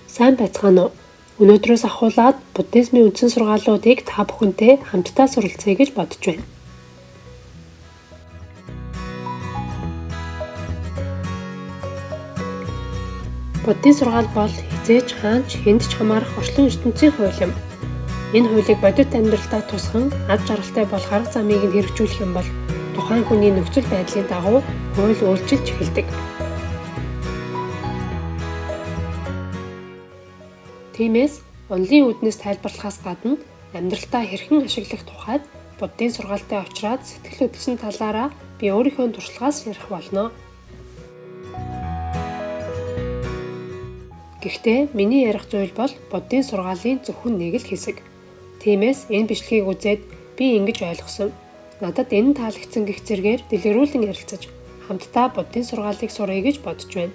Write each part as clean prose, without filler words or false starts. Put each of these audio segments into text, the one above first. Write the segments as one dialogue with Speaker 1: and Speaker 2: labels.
Speaker 1: Сайн байцгаана уу? Өнөөдрөөс ахуулаад буддизмын үндсэн сургаалуудыг та бүхэнтэй хамтдаа суралцъя гэж бодож байна. Буддийн сургаал бол хизээч хаанч хэнд ч хамаарах орчлон ертөнцийн хууль юм. Энэ хуулийг бодит амьдралдаа тусган аз жаргалтай болох арга замыг нь хэрэгжүүлэх юм бол тухайн хүний нөхцөл байдлын дагуу хууль өөрчилж эхэлдэг. Тиймээс онлын үүднээс тайлбарлахаас гадна амьдралтаа хэрхэн ашиглах тухайд буддийн сургаалтай очраад сэтгэл хөдлөсөн талаараа би өөрийнхөө туршлагаас ярих болно. Гэхдээ миний ярих зүйл бол буддийн сургаалын зөвхөн нэг л хэсэг. Тиймээс энэ бичлэгийг үзээд би ингэж ойлгосон. Надад энэ таалагдсан гэх зэргээр дэлгэрүүлэн ярилцаж хамтдаа буддийн сургаалыг сурах гэж бодож байна.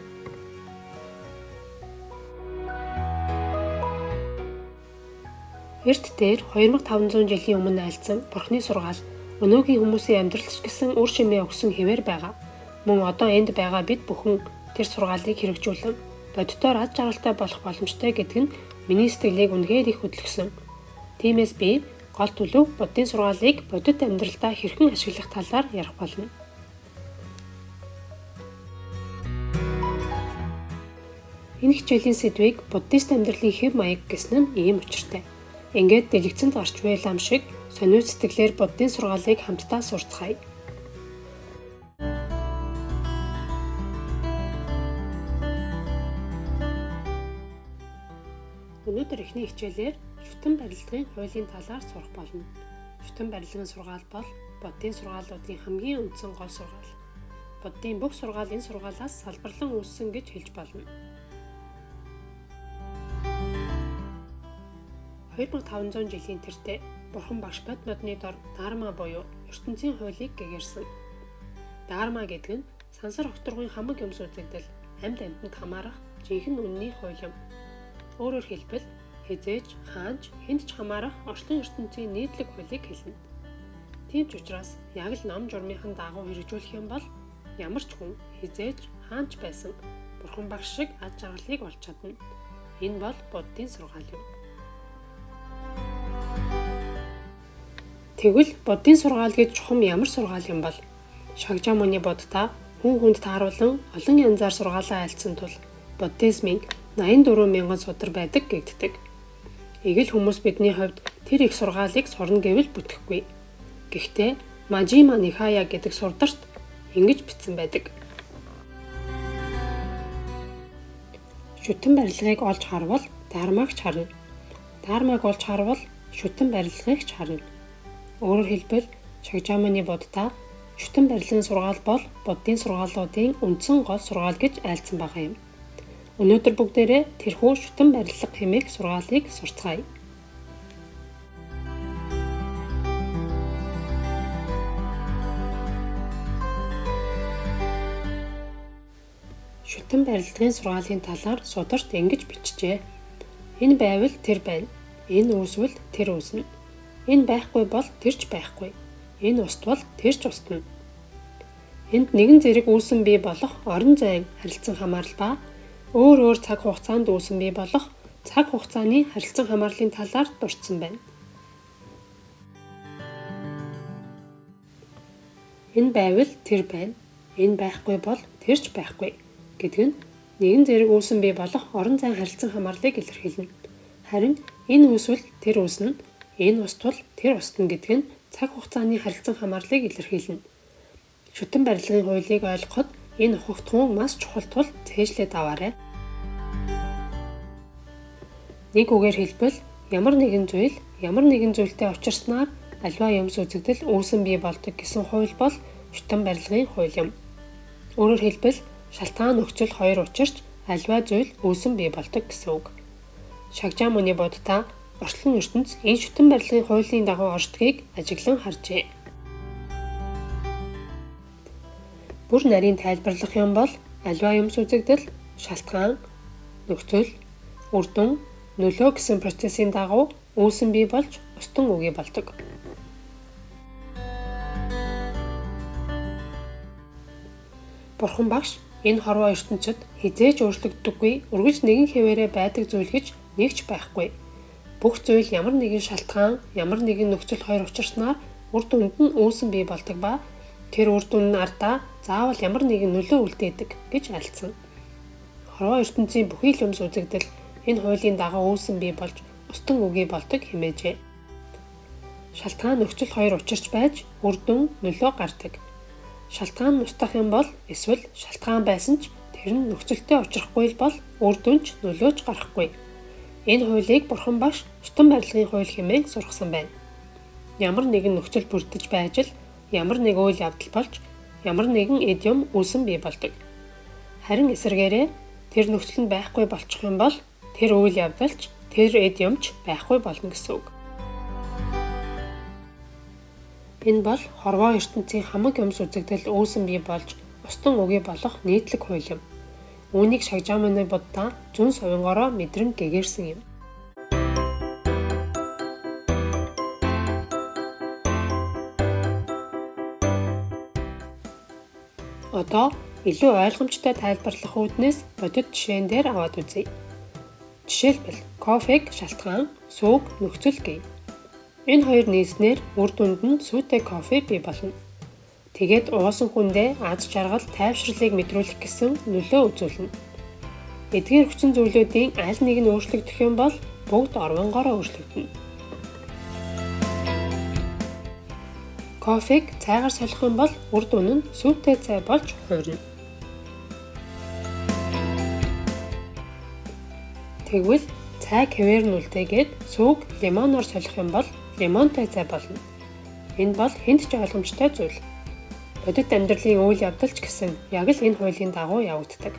Speaker 1: Эрт дээр 2500 жилийн өмнө айлдсан Бурхны сургаал өнөөгийн хүмүүсийн амьдралч гэсэн үр шимээ өгсөн хэвээр байгаа. Мөн одоо энд байгаа бид бүхэн тэр сургаалыг хэрэгжүүлэн бодитоор аз жаргалтай болох боломжтой гэдэг нь миний сэтгэлийг үнэхээр их хөдөлгсөн. Тиймээс би гол төлөв буддийн сургаалыг бодит амьдралдаа хэрхэн ашиглах талаар ярих болно. Энэ хичээлийн сэдвийг буддист амьдралын хэв маяг гэсэн нь ийм учиртай. Ингээд дэлгэцэнд гарч байлам шиг сониуд сэтгэлээр буддийн сургаалыг хамтдаа сурцгаая. Өнөөдөр эхний хичээлээр шүтэн барилгын хуулийн талаар сурах болно. Шүтэн барилгын сургаал бол буддийн сургаалуудын хамгийн үндсэн гол сургаал. Буддийн бүх сургаал энэ сургаалаас салбарлан үүссэн гэж хэлж болно. 2500 жилийн тэртээ Бурхан багш бод модны дор Дарма буюу ертөнцийн хуулийг гэгэрсэн. Дарма гэдэг нь сансар окторгын хамаг юмс үзэгдэл, амьд амьтанд хамаарах жинхэнэ үнний хууль юм. Өөрөөр хэлбэл хизээж, хаанч, хэнд ч хамаарах орчлон ертөнцийн нийтлэг хуулийг хэлнэ. Тийм ч учраас яг л ном журмынхан дагуу хэрэгжүүлэх юм бол ямар ч хүн хизээж, хаанч байсан Бурхан багш шиг аз жаргалыг олж чадна. Энэ бол буддийн сургаал юм. Тэгвэл буддийн сургаал гэж чухам ямар сургаал юм бол? Шагжамуни буддаа хүн хүнд тааруулан олон янзаар сургаалаа айлцсан тул буддизмын 84 мянган судар байдаг гэгддэг. Игэл хүмүүс бидний хувьд тэр их сургаалыг сурна гэвэл бүтэхгүй. Гэхдээ Мажима Нихая гэдэг сурдарт ингэж бичсэн байдаг. Шүтэн барилгыг олж харвал Дармаг ч харна. Дармаг олж харвал шүтэн барилгыг ч харна. Өөрөөр хэлбэл Шагжамуни буддаа шүтэн барилгын сургаал бол буддийн сургаалуудын үндсэн гол сургаал гэж айлцсан байгаа юм. Өнөөдөр бүгдээрээ тэрхүү шүтэн барилга хэмээх сургаалыг сурцгаая. Шүтэн барилгын сургаалын талаар сударт ингэж бичжээ. Энэ байвал тэр байна. Энэ үүсвэл тэр үүснэ. Энэ байхгүй бол тэр ч байхгүй. Энэ уствал тэр ч устна. Энд нэгэн зэрэг үүсэн бий болох орон зайн харилцан хамаарал ба өөр цаг хугацаанд үүсэн бий болох цаг хугацааны харилцан хамаарлын талаар дурдсан байна. Энэ байвал тэр байна. Энэ байхгүй бол тэр ч байхгүй гэдэг нь нэгэн зэрэг үүсэн бий болох орон зайн харилцан хамаарлыг илэрхийлнэ. Харин энэ үүсвэл тэр үүснэ, энэ уствал тэр устна гэдэг нь цаг хугацааны харилцан хамаарлыг илэрхийлнэ. Шүтэн барилгын хуулийг ойлгоход энэ ухагтхуун маш чухал тул цээжлээд аваарай. Нэг үгээр хэлбэл ямар нэгэн зүйл ямар нэгэн зүйлтэй учирснаар аливаа юмс үзэгдэл үүсэн бий болдог гэсэн хууль бол шүтэн барилгын хууль юм. Өөрөөр хэлбэл шалтгаан нөхцөл хоёр учирч аливаа зүйл үүсэн бий болдог гэсэн үг. Шагжамуни буддаа орчлон ертөнц энэ шүтэн барилгын хуулийн дагуу оршдгийг ажиглан харжээ. Бүр нарийн тайлбарлах юм бол аливаа юмс үзэгдэл, шалтгаан, нөхцөл, үр дүн, нөлөө гэсэн процессын дагуу үүсэн бий болж устан үгүй болдог. Бурхан багш Энэ хорвоо ертөнцид хизээж өөрчлөгддөггүй, үргэлж нэгэн хэвээрээ байдаг зүйл гэж нэгч байхгүй. Бүх зүйл ямар нэгэн шалтгаан, ямар нэгэн нөхцөл хоёр учирснаар үр дүнд нь үүсэн бий болдог ба тэр үр дүн нь ардаа заавал ямар нэгэн нөлөө үлдээдэг гэж альцсан. Хорвоо ертөнцийн бүхий л юмс үзэгдэл энэ хуулийн дагуу үүсэн бий болж устан үгүй болдог хэмээжээ. Шалтгаан нөхцөл хоёр учирч байж үр дүн нөлөө гардаг. Шалтгаан нь устгах юм бол эсвэл шалтгаан байсан ч тэр нь нөхцөлтэй учрахгүй бол үр дүнч нөлөөж гарахгүй. Энэ хуулийг Бурхан багш шүтэн барилгын хууль хэмээн сургасан байна. Ямар нэгэн нөхцөл бүрдэж байж л ямар нэг үйл явдал болж ямар нэгэн эд юм үүсэн бий болдог. Харин эсвэргээрээ тэр нөхцөл нь байхгүй болчих юм бол тэр үйл явдалч тэр эд юмч байхгүй болно гэсэн үг. Энэ бол хорвоо ертөнцийн хамаг юмс үзэгдэл үүсэн бий болж устан үгүй болох нийтлэг хууль юм. Үүнийг Шагжаамны Будда зүүн совингороо мэдрэн гэгэрсэн юм. Одоо илүү ойлгомжтой тайлбарлах үүднээс бодит жишээн дээр аваад үзье. Жишээлбэл кофег шалтгаан, сүүг нөхцөл гэв. Энэ хоёр нийснээр үр дүнд нь сүйтэй кофе бий болно. Тэгээд уусан хүндээ аз жаргал, тайвшрлыг мэдрүүлэх гэсэн нөлөө үзүүлнэ. Эдгээр хүчин зүйлүүдийн аль нэг нь өөрчлөгдөх юм бол бүгд орвонгороо өөрчлөгдөнө. Кофег цайгаар солих юм бол үр дүн нь сүйтэй цай болж хуурна. Тэгвэл цай хэвээр нь үлдээгээд сүүг лимоноор солих юм бол лимонтой цай болно. Энэ бол хэнд ч ойлгомжтой зүйл. Бодит амьдралын үйл явдалч гэсэн яг л энэ хуулийн дагуу явагддаг.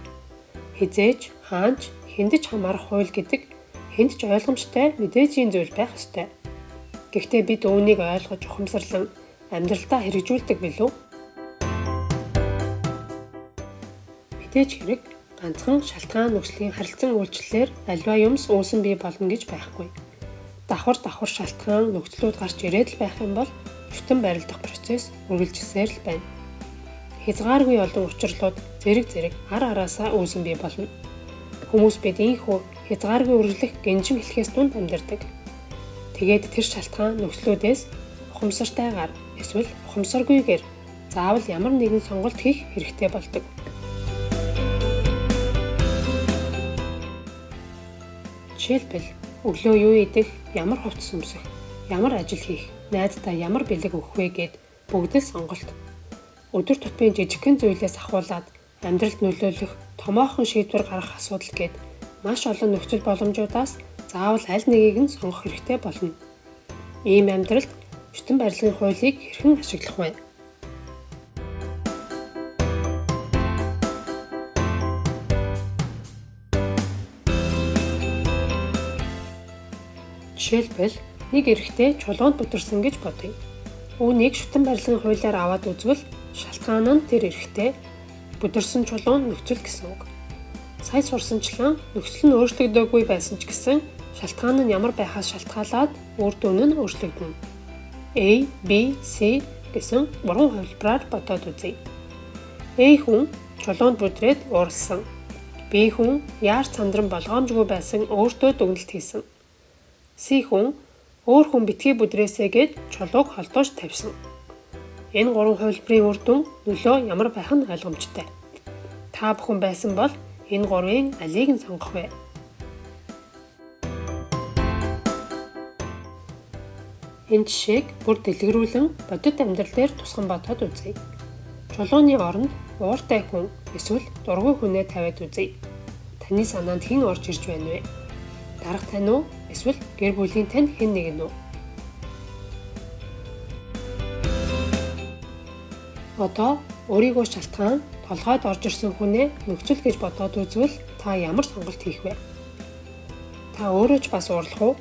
Speaker 1: Хизээж, хаанч, хэнд ч хамаарах хууль гэдэг хэнд ч ойлгомжтой мэдээжийн зүйл байх ёстой. Гэхдээ бид үүнийг ойлгож ухамсарлан амьдралдаа хэрэгжүүлдэг билүү? Мэдээж хэрэг ганцхан шалтгаан нөхцөлийн харилцан үйлчлэлээр альва юмс үүсэн бий болно гэж байхгүй. Давхар шалтгаан нөхцлүүд гарч ирээд л байх юм бол шүтэн барилдах процесс үргэлжилсээр л байна. Хязгааргүй олон учирлууд зэрэг ар араасаа үүсэн бий болно. Хүмүүс бид ийхүү хязгааргүй үргэлжлэх гинжин хэлхээс дунд амьдардаг. Тэгээд тэр шалтгаан нөхцлүүдээс ухамсартайгаар эсвэл ухамсаргүйгээр заавал ямар нэгэн сонголт хийх хэрэгтэй болдог. Жишээлбэл өглөө юу идэх, ямар хувцас өмсөх, ямар ажил хийх, найздаа ямар бэлэг өгөх вэ гэд бүгд л сонголт. Өдөр тутмын жижигхэн зүйлээс ахуулаад амьдралд нөлөөлөх томоохон шийдвэр гаргах асуудал гэд маш олон нөхцөл боломжуудаас заавал аль нэгийг нь сонгох хэрэгтэй болно. Ийм амьдралд шүтэн барилгын хуулийг хэрхэн ашиглах вэ? Жишээлбэл нэг эрэгтэй чулуунд бүдэрсэн гэж бодъё. Үүнийг шүтэн барилгын хуулиар аваад үзвэл шалтгаан нь тэр эрэгтэй бүдэрсэн чулуун нөхцөл гэсэн үг. Сая сурсанчлан нөхцөл нь өөрчлөгдөөгүй байсан ч гэсэн шалтгаан нь ямар байхаас шалтгаалаад үр дүн нь өөрчлөгдөнө. A, B, C гэсэн 3 хувилбараар бодоод үзье. A хүн чулуунд бүдрээд ууралсан. B хүн яарч сандран болгоомжгүй байсан өөртөө дүгнэлт хийсэн. C хүн өөр хүн битгий бүдрээсээгээд чулууг холдоош тавьсан. Энэ 3 хувилбарын үр дүн нөлөө ямар байх нь ойлгомжтой. Та бүхэн байсан бол энэ 3-ын алийг нь сонгох вэ? Энэ жишээг бүр дэлгэрүүлэн бодит амьдрал дээр тусган бодоод үзье. Чулууны оронд ууртай хүн эсвэл дургүй хүнээ тавиад үзье. Таны санаанд хэн орж ирж байна вэ? Дарга тань уу? Эсвэл гэр бүлийн тань хэн нэг нь үү? Одоо өөрийгөө шалтгаан толгойд орж ирсэн хүнээ нөхцөл гэж бодоод үзвэл та ямар сонголт хийх вэ? Та өөрөө ч бас уурлах уу?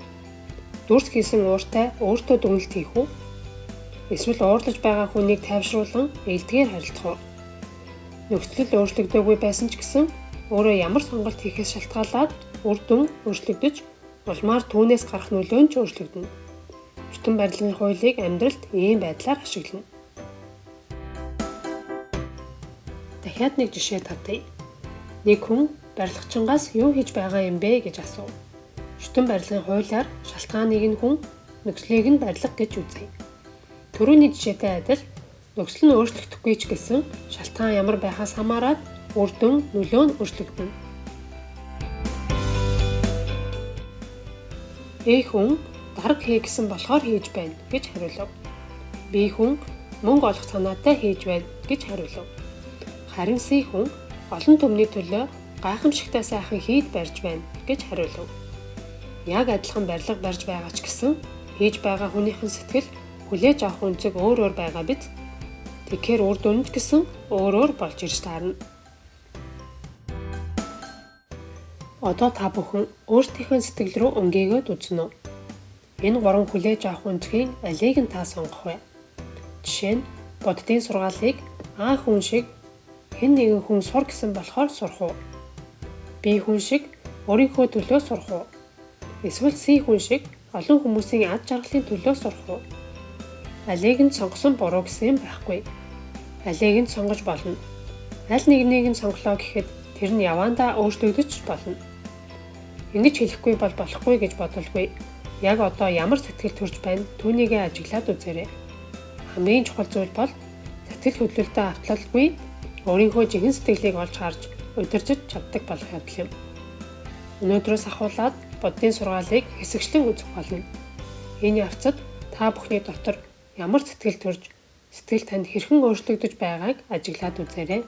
Speaker 1: Дүрс хийсэн ууртай өөртөө дүгнэлт хийх үү? Эсвэл уурлаж байгаа хүнийг тайвшруулан ээлдгээр харилцах уу? Нөхцөл өөрчлөгдөөгүй байсан ч гэсэн өөрөө ямар сонголт хийхээс шалтгаалаад үр дүн өөрчлөгдөж, улмаар түүнээс гарах нөлөө нь ч өөрчлөгдөнө. Шүтэн барилгын хуулийг амьдралд ийм байдлаар ашиглана. дахиад нэг жишээ татъя. Нэг хүн барилгачингаас юу хийж байгаа юм бэ гэж асуув. Шүтэн барилгын хуулиар шалтгааныг нь хүн, нөхцөлийг нь барилга гэж үзье. Түрүүний жишээтэй адил нөхцөл нь өөрчлөгдөхгүй ч гэсэн шалтгаан ямар байхаас хамаарат үр дүн, нөлөө нь өөрчлөгдөнө. A хүн дарга хий гэсэн болохоор хийж байна гэж хариулав. B хүн мөнгө олох санаатай хийж байна гэж хариулав. Харин C хүн олон түмний төлөө гайхамшигтай сайхан хийд барьж байна гэж хариулав. Яг адилхан барилга барьж байгаа ч гэсэн хийж байгаа хүнийхэн сэтгэл хүлээж авах үнцэг өөр байгаа биз? Тэгэхээр үр дүн ч гэсэн өөр болж ирж таарна. Одоо та бүхэн өөрсдийнхөө сэтгэл рүү өнгийгөөд үзнэ үү? Энэ гурван хүлээж авах үнцгийн алийг нь та сонгох вэ? Жишээ нь буддын сургаалыг А хүн шиг хэн нэгэн хүн сур гэсэн болохоор сурах уу? B хүн шиг өөрийнхөө төлөө сурах уу? Эсвэл C хүн шиг олон хүмүүсийн ад жаргалын төлөө сурах уу? Алийг нь сонгосон буруу гэсэн юм байхгүй. Алийг нь сонгож болно. Аль нэгнийг нь сонглоо гэхэд тэр нь явандаа өөрчлөгдөж болно. Ингэж хэлэхгүй бол болохгүй гэж бодолгүй. Яг одоо ямар сэтгэл төрж байна түүнийгээ ажиглаад үзээрэй. Хамгийн чухал зүйл бол сэтгэл хөдлөлтөд авталгүй өөрийнхөө жинхэнэ сэтгэлийг олж харж удирдах чаддаг болох явдал юм. Өнөөдрөөс ахуулаад буддын сургаалыг хэсэгчлэн үзэх болно. Энэ явцад та бүхний дотор ямар сэтгэл төрж, сэтгэл танд хэрхэн өөрчлөгдөж байгааг ажиглаад үзээрэй.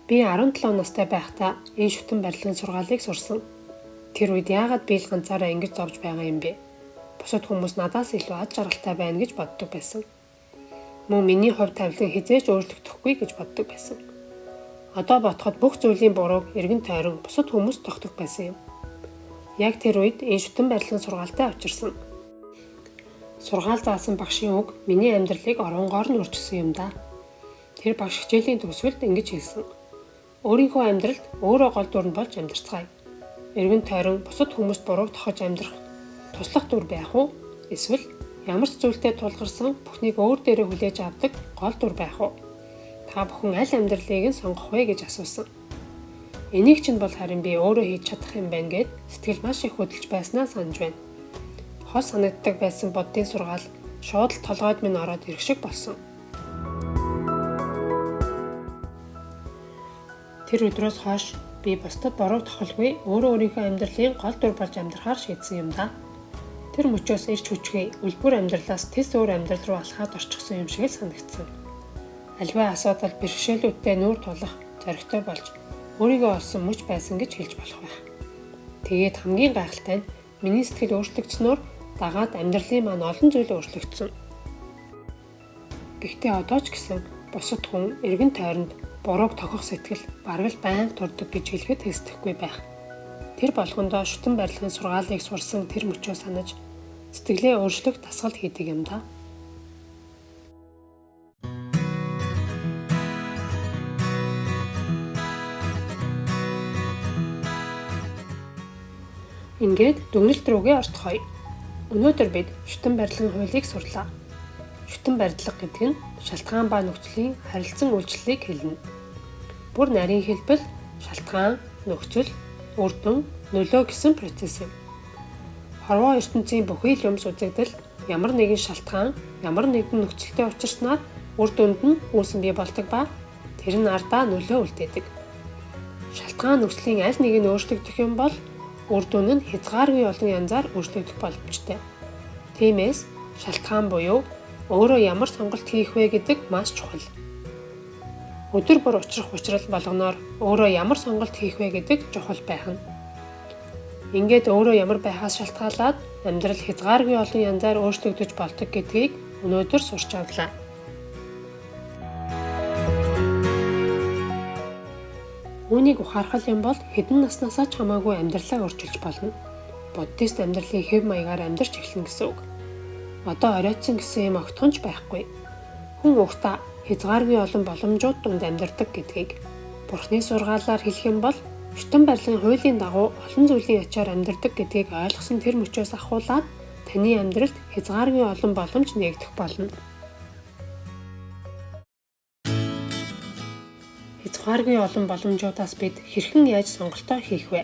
Speaker 1: Би 17 настай байхдаа энэ шүтэн барилгын сургаалыг сурсан. Тэр үед яагаад би л ганцаараа ингэж зовж байгаа юм бэ? Бусад хүмүүс надаас илүү ад жаргалтай байна гэж боддог байсан. Мөн миний хувь тавилан хизээж өөрчлөгдөхгүй гэж боддог байсан. Одоо бодоход бүх зүйлийн бурууг эргэн тойрон бусад хүмүүс тогтох байсан юм. Яг тэр үед энэ шүтэн барилгын сургаалтай учирсан. Сургаал заасан багшийн үг миний амьдралыг оронгоор нь өөрчилсөн юм да. Тэр багш хичээлийн төгсгөлд ингэж хэлсэн. Өөрийнхөө амьдралд өөрөө гол дүр нь болж амьдарцгаая. Эргэн тойрон бусад хүмүүст бурууг тохиж амьдрах туслах дүр байх уу? Эсвэл ямар ч зүйлтэй тулгарсан бүхнийг өөр дээрээ хүлээж авдаг гол дүр байх уу? Та бүхэн аль амьдралыг нь сонгох вэ гэж асуусан. Энийг чинь бол харин би өөрөө хийж чадах юм байна гэд сэтгэл маш их хөдөлж байснаа санаж байна. Хос санагддаг байсан буддын сургаал шууд л толгойд минь ороод ирэх шиг болсон. Тэр өдрөөс хойш би бусдад буруу тохолгүй өөрөө өөрийнхөө амьдралын гол дүр болж амьдрахаар шийдсэн юм да. Тэр мөчөөс ирч хүчгүй үлбэр амьдралаас тис өөр амьдрал руу алхаад орчихсон юм шиг л санагдсан. Аливаа асуудал бэрхшээлүүдтэй нүүр тулах зоригтой болж өөрийгөө олсон мөч байсан гэж хэлж болох байх. Тэгээд хамгийн гайхалтай нь миний сэтгэл өөрчлөгдснөөр дагаад амьдралын маань олон зүйл өөрчлөгдсөн. Гэхдээ одоо ч гэсэн бусад хүн эргэн тойронд бурууг тохих сэтгэл бараг л байнга турдаг гэж хэлэхэд хэсдэхгүй байх. Тэр болгондоо шүтэн барилгын сургаалыг сурсан тэр мөчөө санаж сэтгэлээ өөрчлөх дасгал хийдэг юм да. Ингээд дүгнэлт рүүгээ ортгоё. Өнөөдөр бид шүтэн барилгын хуулийг сурлаа. Шүтэн барилга гэдэг нь шалтгаан ба нөхцөлийн харилцан үйлчлэлийг хэлнэ. Бүр нарийн хэлбэл шалтгаан, нөхцөл, үр дүн, нөлөө гэсэн процесс юм. Хорвоо ертөнцийн бүхий л юмс үзэгдэл ямар нэгэн шалтгаан, ямар нэгэн нөхцөлтэй учирснаар үр дүнд нь үүсэн бий болдог ба тэр нь ардаа нөлөө үлдээдэг. Шалтгаан нөхцөлийн аль нэг нь өөрчлөгдөх юм бол үр дүн нь хязгааргүй олон янзаар өөрчлөгдөх боломжтой. Тиймээс шалтгаан буюу өөрөө ямар сонголт хийх вэ гэдэг маш чухал. Өдөр бүр учрах учрал болгоноор өөрөө ямар сонголт хийх вэ гэдэг чухал байх нь. Ингээд өөрөө ямар байхаас шалтгаалаад амьдрал хязгааргүй олон янзаар өөрчлөгдөж болдог гэдгийг өнөөдөр сурч авлаа. Үүнийг ухаарах юм бол хэдэн наснасаа ч хамаагүй амьдралаа өөрчилж болно. Буддист амьдралын хэв маягаар амьдарч эхлэн гэсэн үг. Одоо оройтсон гэсэн юм огтхонч байхгүй. Хүн уухта хязгааргүй олон боломжууд дунд амьдардаг гэдгийг Бурхны сургаалаар хэлэх юм бол шүтэн барилгын хуулийн дагуу олон зүйлийн ачаар амьдардаг гэдгийг ойлгосон тэр мөчөөс ахуулаад таны амьдралд хязгааргүй олон боломж нээгдэх болно. Хязгааргүй олон боломжуудаас бид хэрхэн яаж сонголтоо хийх вэ?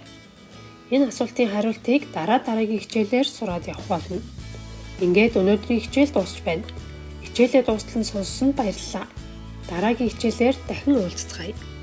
Speaker 1: Энэ асуултын хариултыг дараагийн хичээлээр сураад явах болно. Ингээд өнөөдрийн хичээл дуусч байна. Хичээлээ дуустал нь сонссонд баярлалаа. Дараагийн хичээлээр дахин уулзцгаая.